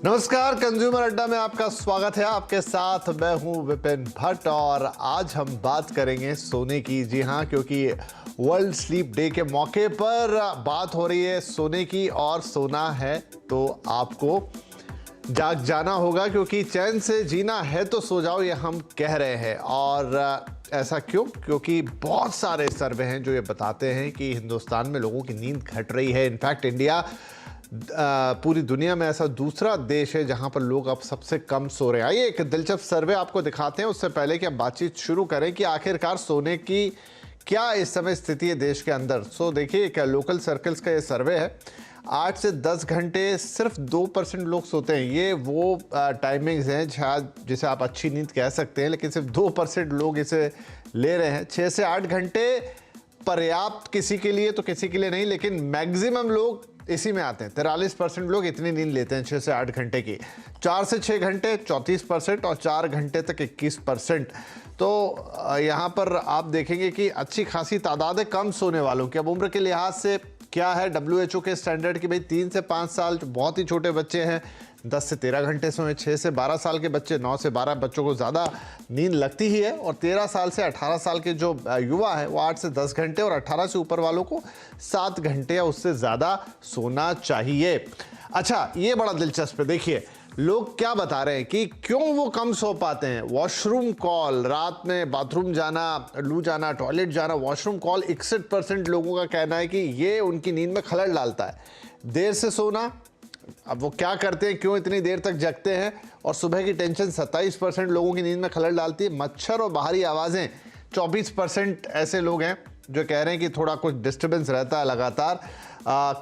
नमस्कार, कंज्यूमर अड्डा में आपका स्वागत है। आपके साथ मैं हूं विपिन भट्ट और आज हम बात करेंगे सोने की। जी हां, क्योंकि वर्ल्ड स्लीप डे के मौके पर बात हो रही है सोने की, और सोना है तो आपको जाग जाना होगा, क्योंकि चैन से जीना है तो सो जाओ, ये हम कह रहे हैं। और ऐसा क्यों? क्योंकि बहुत सारे सर्वे हैं जो ये बताते हैं कि हिंदुस्तान में लोगों की नींद घट रही है। इनफैक्ट इंडिया पूरी दुनिया में ऐसा दूसरा देश है जहां पर लोग अब सबसे कम सो रहे हैं। आइए एक दिलचस्प सर्वे आपको दिखाते हैं। उससे पहले कि हम बातचीत शुरू करें कि आखिरकार सोने की क्या इस समय स्थिति है देश के अंदर। देखिए, एक लोकल सर्कल्स का ये सर्वे है। 8 से 10 घंटे सिर्फ 2% लोग सोते हैं। ये वो टाइमिंग्स हैं शायद जिसे आप अच्छी नींद कह सकते हैं, लेकिन सिर्फ 2% लोग इसे ले रहे हैं। 6 से 8 घंटे पर्याप्त किसी के लिए तो किसी के लिए नहीं, लेकिन मैक्सिमम लोग इसी में आते हैं। 43% लोग इतनी नींद लेते हैं 6 से 8 घंटे की। 4 से 6 घंटे 34% और 4 घंटे तक 21%। तो यहाँ पर आप देखेंगे कि अच्छी खासी तादाद है कम सोने वालों की। अब उम्र के लिहाज से क्या है WHO के स्टैंडर्ड की? भाई 3 से 5 साल जो बहुत ही छोटे बच्चे हैं 10 से 13 घंटे सोए। 6 से 12 साल के बच्चे, 9 से 12 बच्चों को ज़्यादा नींद लगती ही है। और 13 साल से 18 साल के जो युवा है वो 8 से 10 घंटे, और 18 से ऊपर वालों को 7 घंटे या उससे ज़्यादा सोना चाहिए। अच्छा, ये बड़ा दिलचस्प है। देखिए लोग क्या बता रहे हैं कि क्यों वो कम सो पाते हैं। वॉशरूम कॉल, रात में बाथरूम जाना, लू जाना, टॉयलेट जाना, वॉशरूम कॉल, 61% लोगों का कहना है कि ये उनकी नींद में खलल डालता है। देर से सोना, अब वो क्या करते हैं, क्यों इतनी देर तक जगते हैं, और सुबह की टेंशन 27% लोगों की नींद में खलल डालती है। मच्छर और बाहरी आवाज़ें, 24% ऐसे लोग हैं जो कह रहे हैं कि थोड़ा कुछ डिस्टर्बेंस रहता है लगातार।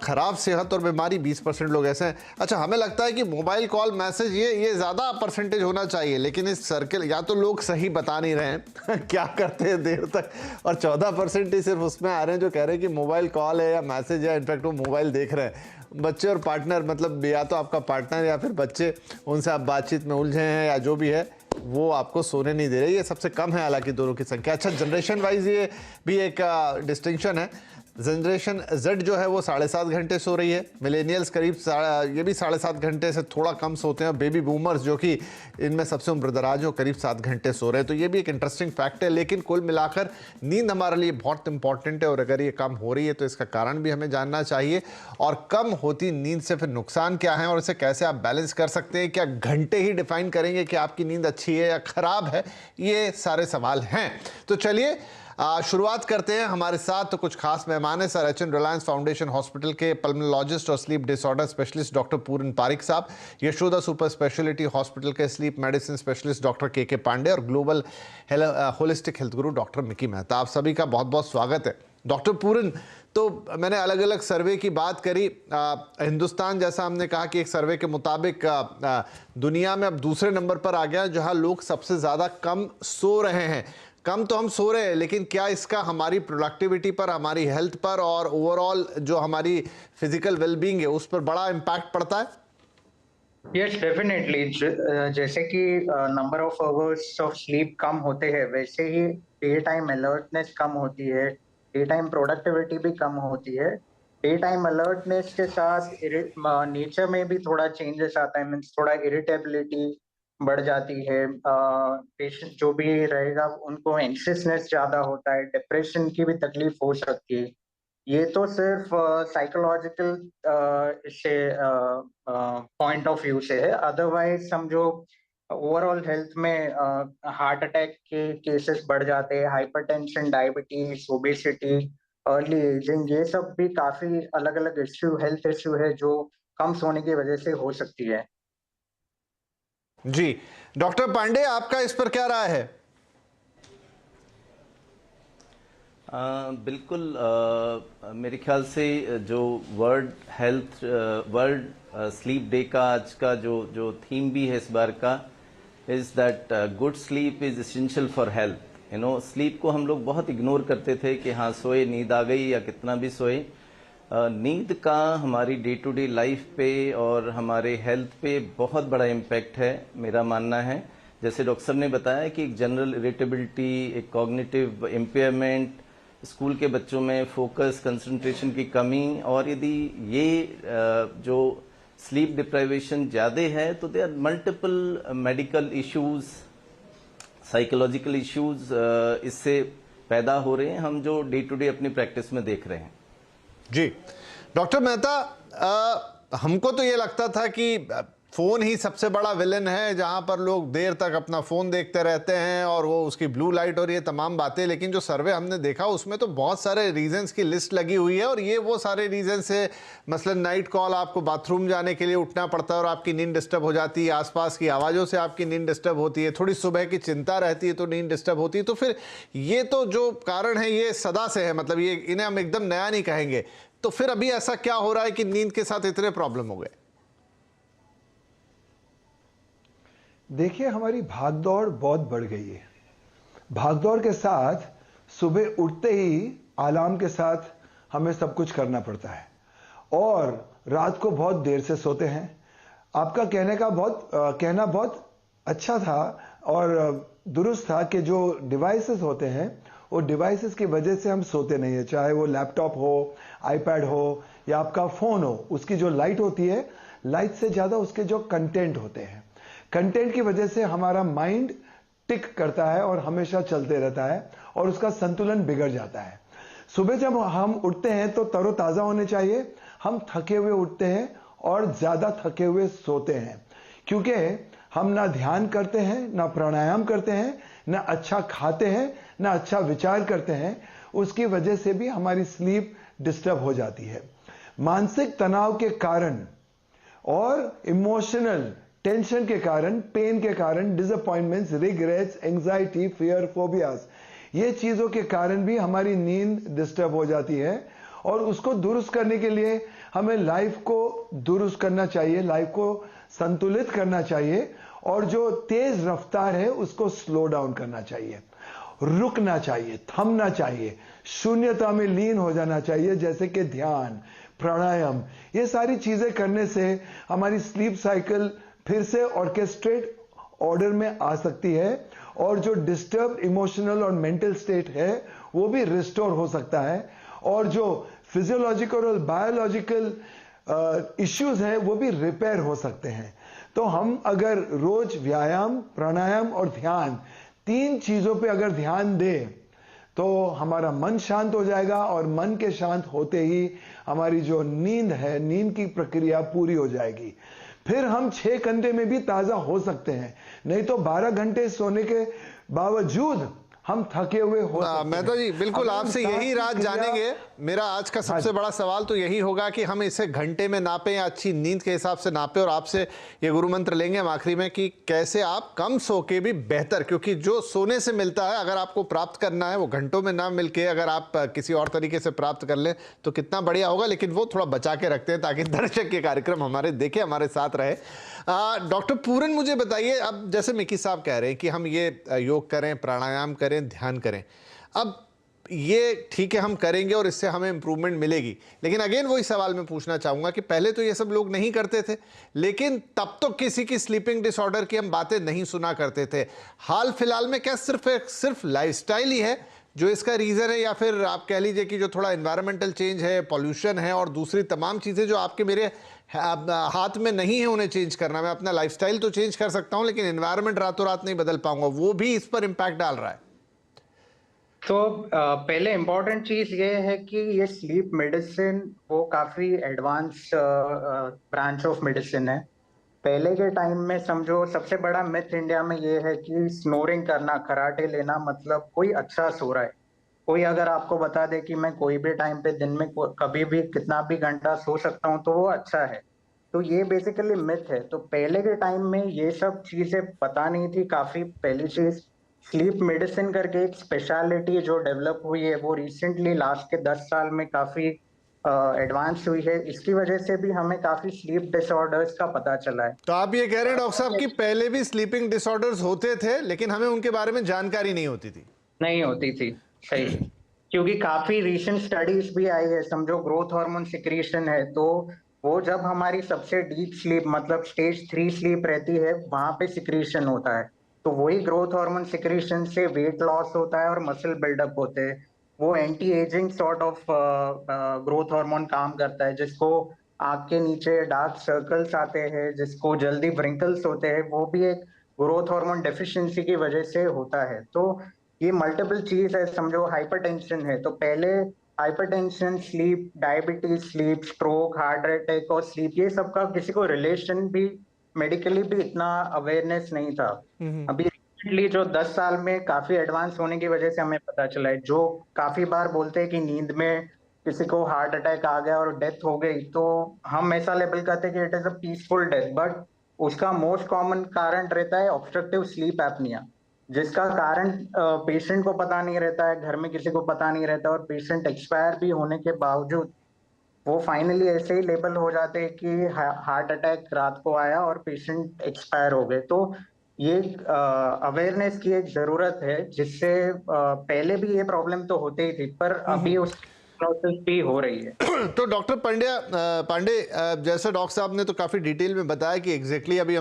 खराब सेहत और बीमारी, 20% लोग ऐसे हैं। अच्छा, हमें लगता है कि मोबाइल कॉल, मैसेज, ये ज़्यादा परसेंटेज होना चाहिए, लेकिन इस सर्कल या तो लोग सही बता नहीं रहे हैं क्या करते हैं देर तक, और 14% ही सिर्फ उसमें आ रहे हैं जो कह रहे हैं कि मोबाइल कॉल है या मैसेज है, इनफैक्ट वो मोबाइल देख रहे हैं। बच्चे और पार्टनर, मतलब या तो आपका पार्टनर या फिर बच्चे, उनसे आप बातचीट में उलझे हैं या जो भी है, वो आपको सोने नहीं दे रहे। ये सबसे कम है हालांकि दोनों की संख्या। अच्छा, जनरेशन वाइज ये भी एक डिस्टिंक्शन है। जनरेशन Z जो है वो 7.5 घंटे सो रही है। मिलेनियल्स करीब ये भी 7.5 घंटे से थोड़ा कम सोते हैं। बेबी बूमर्स जो कि इनमें सबसे उम्रदराज हो, करीब 7 घंटे सो रहे हैं। तो ये भी एक इंटरेस्टिंग फैक्ट है। लेकिन कुल मिलाकर नींद हमारे लिए बहुत इंपॉर्टेंट है, और अगर ये कम हो रही है तो इसका कारण भी हमें जानना चाहिए। और कम होती नींद से फिर नुकसान क्या है और इसे कैसे आप बैलेंस कर सकते हैं? क्या घंटे ही डिफाइन करेंगे कि आपकी नींद अच्छी है या खराब है? ये सारे सवाल हैं। तो चलिए शुरुआत करते हैं। हमारे साथ तो कुछ खास मेहमान हैं। Sir H.N.. Reliance foundation hospital के पल्मोनोलॉजिस्ट और स्लीप डिसऑर्डर स्पेशलिस्ट डॉक्टर पूरन पारिक साहब, यशोदा सुपर स्पेशलिटी हॉस्पिटल के स्लीप मेडिसिन स्पेशलिस्ट डॉक्टर के पांडे, और ग्लोबल होलिस्टिक हेल्थ गुरु डॉक्टर मिकी मेहता। आप सभी का बहुत बहुत स्वागत है। डॉक्टर पूरन, तो मैंने अलग अलग सर्वे की बात करी। हिंदुस्तान, जैसा हमने कहा कि एक सर्वे के मुताबिक दुनिया में अब दूसरे नंबर पर आ गया जहां लोग सबसे ज़्यादा कम सो रहे हैं। कम तो हम सो रहे हैं, लेकिन क्या इसका हमारी प्रोडक्टिविटी पर, हमारी हेल्थ पर और ओवरऑल जो हमारी फिजिकल वेलबींग है उस पर बड़ा इम्पैक्ट पड़ता है? Yes, definitely. जैसे कि number of hours of sleep कम होते हैं, वैसे ही डे टाइम अलर्टनेस कम होती है, डे टाइम प्रोडक्टिविटी भी कम होती है। डे टाइम अलर्टनेस के साथ नेचर में भी थोड़ा चेंजेस आता है, मीन्स थोड़ा इरिटेबिलिटी बढ़ जाती है। पेशेंट जो भी रहेगा उनको एंक्सियसनेस ज्यादा होता है, डिप्रेशन की भी तकलीफ हो सकती है। ये तो सिर्फ साइकोलॉजिकल से पॉइंट ऑफ व्यू से है। अदरवाइज समझो ओवरऑल हेल्थ में हार्ट अटैक के केसेस बढ़ जाते हैं, hypertension, diabetes, obesity, early ageing, ये सब भी काफी अलग अलग इश्यू, हेल्थ इश्यू है जो कम सोने की वजह से हो सकती है। जी, डॉक्टर पांडे, आपका इस पर क्या राय है? बिल्कुल। मेरे ख्याल से जो वर्ल्ड स्लीप डे का आज का जो थीम भी है इस बार का, is that good sleep is essential for health. Sleep को हम लोग बहुत इग्नोर करते थे कि हाँ सोए, नींद आ गई या कितना भी सोए। नींद का हमारी डे टू डे लाइफ पे और हमारे हेल्थ पे बहुत बड़ा इम्पैक्ट है, मेरा मानना है। जैसे डॉक्टर साहब ने बताया कि एक जनरल इरिटेबिलिटी, एक कॉग्निटिव इम्पेयरमेंट, स्कूल के बच्चों में फोकस, कंसंट्रेशन की कमी, और यदि ये जो स्लीप डिप्राइवेशन ज़्यादा है तो they are multiple medical issues, psychological issues इससे पैदा हो रहे हैं, हम जो डे टू डे अपनी प्रैक्टिस में देख रहे हैं। जी डॉक्टर मेहता, हमको तो ये लगता था कि फ़ोन ही सबसे बड़ा विलन है, जहां पर लोग देर तक अपना फ़ोन देखते रहते हैं और वो उसकी ब्लू लाइट और ये तमाम बातें, लेकिन जो सर्वे हमने देखा उसमें तो बहुत सारे रीजंस की लिस्ट लगी हुई है और ये वो सारे रीजंस है, मसलन नाइट कॉल, आपको बाथरूम जाने के लिए उठना पड़ता है और आपकी नींद डिस्टर्ब हो जाती है, आसपास की आवाज़ों से आपकी नींद डिस्टर्ब होती है, थोड़ी सुबह की चिंता रहती है तो नींद डिस्टर्ब होती है। तो फिर ये तो जो कारण है ये सदा से है, मतलब ये इन्हें हम एकदम नया नहीं कहेंगे। तो फिर अभी ऐसा क्या हो रहा है कि नींद के साथ इतने प्रॉब्लम हो गए? देखिए, हमारी भागदौड़ बहुत बढ़ गई है। भागदौड़ के साथ सुबह उठते ही अलार्म के साथ हमें सब कुछ करना पड़ता है और रात को बहुत देर से सोते हैं। आपका कहना बहुत अच्छा था और दुरुस्त था कि जो डिवाइसेस होते हैं वो डिवाइसेस की वजह से हम सोते नहीं है, चाहे वो लैपटॉप हो, आईपैड हो या आपका फ़ोन हो। उसकी जो लाइट होती है, लाइट से ज़्यादा उसके जो कंटेंट होते हैं, कंटेंट की वजह से हमारा माइंड टिक करता है और हमेशा चलते रहता है और उसका संतुलन बिगड़ जाता है। सुबह जब हम उठते हैं तो तरोताज़ा होने चाहिए। हम थके हुए उठते हैं और ज़्यादा थके हुए सोते हैं क्योंकि हम ना ध्यान करते हैं, ना प्राणायाम करते हैं, ना अच्छा खाते हैं, ना अच्छा विचार करते हैं। उसकी वजह से भी हमारी स्लीप डिस्टर्ब हो जाती है। मानसिक तनाव के कारण और इमोशनल टेंशन के कारण, पेन के कारण, disappointments, regrets, anxiety, fear, phobias, ये चीज़ों के कारण भी हमारी नींद डिस्टर्ब हो जाती है और उसको दुरुस्त करने के लिए हमें लाइफ को दुरुस्त करना चाहिए, लाइफ को संतुलित करना चाहिए और जो तेज रफ्तार है उसको स्लो डाउन करना चाहिए, रुकना चाहिए, थमना चाहिए, शून्यता में लीन हो जाना चाहिए, जैसे कि ध्यान, प्राणायाम। ये सारी चीजें करने से हमारी स्लीप साइकिल फिर से ऑर्केस्ट्रेट ऑर्डर में आ सकती है और जो डिस्टर्ब इमोशनल और मेंटल स्टेट है वो भी रिस्टोर हो सकता है और जो फिजियोलॉजिकल और बायोलॉजिकल इश्यूज हैं वो भी रिपेयर हो सकते हैं। तो हम अगर रोज व्यायाम, प्राणायाम और ध्यान, 3 चीजों पे अगर ध्यान दें तो हमारा मन शांत हो जाएगा और मन के शांत होते ही हमारी जो नींद है, नींद की प्रक्रिया पूरी हो जाएगी। फिर हम 6 घंटे में भी ताजा हो सकते हैं, नहीं तो 12 घंटे सोने के बावजूद हम थके हुए हो सकते हैं। मेहता जी, बिल्कुल आपसे यही राज जानेंगे। मेरा आज का सबसे बड़ा सवाल तो यही होगा कि हम इसे घंटे में नापें या अच्छी नींद के हिसाब से नापें, और आपसे ये गुरु मंत्र लेंगे हम आखिरी में कि कैसे आप कम सो के भी बेहतर, क्योंकि जो सोने से मिलता है अगर आपको प्राप्त करना है वो घंटों में ना मिलके अगर आप किसी और तरीके से प्राप्त कर लें तो कितना बढ़िया होगा, लेकिन वो थोड़ा बचा के रखते हैं ताकि दर्शक के कार्यक्रम हमारे देखे, हमारे साथ रहे। डॉक्टर पूरन, मुझे बताइए, अब जैसे मिकी साहब कह रहे हैं कि हम ये योग करें, प्राणायाम करें, ध्यान करें, अब ये ठीक है हम करेंगे और इससे हमें इंप्रूवमेंट मिलेगी, लेकिन अगेन वही सवाल मैं पूछना चाहूंगा कि पहले तो ये सब लोग नहीं करते थे, लेकिन तब तो किसी की स्लीपिंग डिसऑर्डर की हम बातें नहीं सुना करते थे। हाल फिलहाल में क्या सिर्फ लाइफस्टाइल ही है जो इसका रीजन है, या फिर आप कह लीजिए कि जो थोड़ा एनवायरमेंटल चेंज है, पॉल्यूशन है और दूसरी तमाम चीजें जो आपके मेरे हाथ में नहीं है उन्हें चेंज करना? मैं अपना लाइफस्टाइल तो चेंज कर सकता हूं लेकिन एनवायरमेंट रातों रात नहीं बदल पाऊंगा, वो भी इस पर इंपैक्ट डाल रहा है। तो पहले इम्पोर्टेंट चीज ये है कि ये स्लीप मेडिसिन वो काफी एडवांस ब्रांच ऑफ मेडिसिन है। पहले के टाइम में समझो सबसे बड़ा मिथ इंडिया में ये है कि स्नोरिंग करना, खराटे लेना मतलब कोई अच्छा सो रहा है। कोई अगर आपको बता दे कि मैं कोई भी टाइम पे दिन में कभी भी कितना भी घंटा सो सकता हूँ तो वो अच्छा है, तो ये बेसिकली मिथ है। तो पहले के टाइम में ये सब चीजें पता नहीं थी। काफी पहली चीज स्लीप मेडिसिन करके एक स्पेशलिटी जो डेवलप हुई है वो रिसेंटली लास्ट के 10 साल में काफी एडवांस हुई है। इसकी वजह से भी हमें काफी स्लीप डिसऑर्डर्स का पता चला है। तो आप ये कह रहे हैं डॉक्टर साहब कि पहले भी स्लीपिंग डिसऑर्डर्स होते थे लेकिन हमें उनके बारे में जानकारी नहीं होती थी? नहीं होती थी, सही। क्योंकि काफी रिसेंट स्टडीज भी आई है। समझो ग्रोथ हार्मोन सिक्रीशन है, तो वो जब हमारी सबसे डीप स्लीप मतलब स्टेज 3 स्लीप रहती है वहां पे सिक्रीशन होता है, तो वही ग्रोथ हार्मोन सिक्रीशन से वेट लॉस होता है और मसल बिल्डअप होते हैं। वो anti ageing sort of growth hormone काम करता है, जिसको आंख के नीचे डार्क सर्कल्स आते हैं, जिसको जल्दी व्रिंकल्स होते हैं, वो भी एक ग्रोथ हार्मोन डेफिशिएंसी की वजह से होता है। तो ये मल्टीपल चीज है, समझो हाइपरटेंशन है तो पहले hypertension, sleep, diabetes, sleep, stroke, heart attack और स्लीप, ये सब का किसी को रिलेशन भी मेडिकली भी इतना अवेयरनेस नहीं था। अभी रिसेंटली जो 10 साल में काफी एडवांस होने की वजह से हमें पता चला है, जो काफी बार बोलते हैं कि नींद में किसी को हार्ट अटैक आ गया और डेथ हो गई, तो हम ऐसा लेबल करते हैं कि it is a peaceful death, but उसका मोस्ट कॉमन कारण रहता है ऑब्स्ट्रक्टिव स्लीप एपनिया, जिसका कारण पेशेंट को पता नहीं रहता है, घर में किसी को पता नहीं रहता, और पेशेंट एक्सपायर भी होने के बावजूद वो फाइनली ऐसे ही लेबल हो जाते हैं कि हार्ट अटैक रात को आया और पेशेंट एक्सपायर हो गए। तो ये अवेयरनेस की एक जरूरत है, जिससे पहले भी ये प्रॉब्लम तो होते ही थी, पर अभी उस प्रोसेस भी हो रही है। तो डॉक्टर पांडे, जैसा डॉक्टर साहब ने तो काफी डिटेल में बताया कि एग्जैक्टली अभी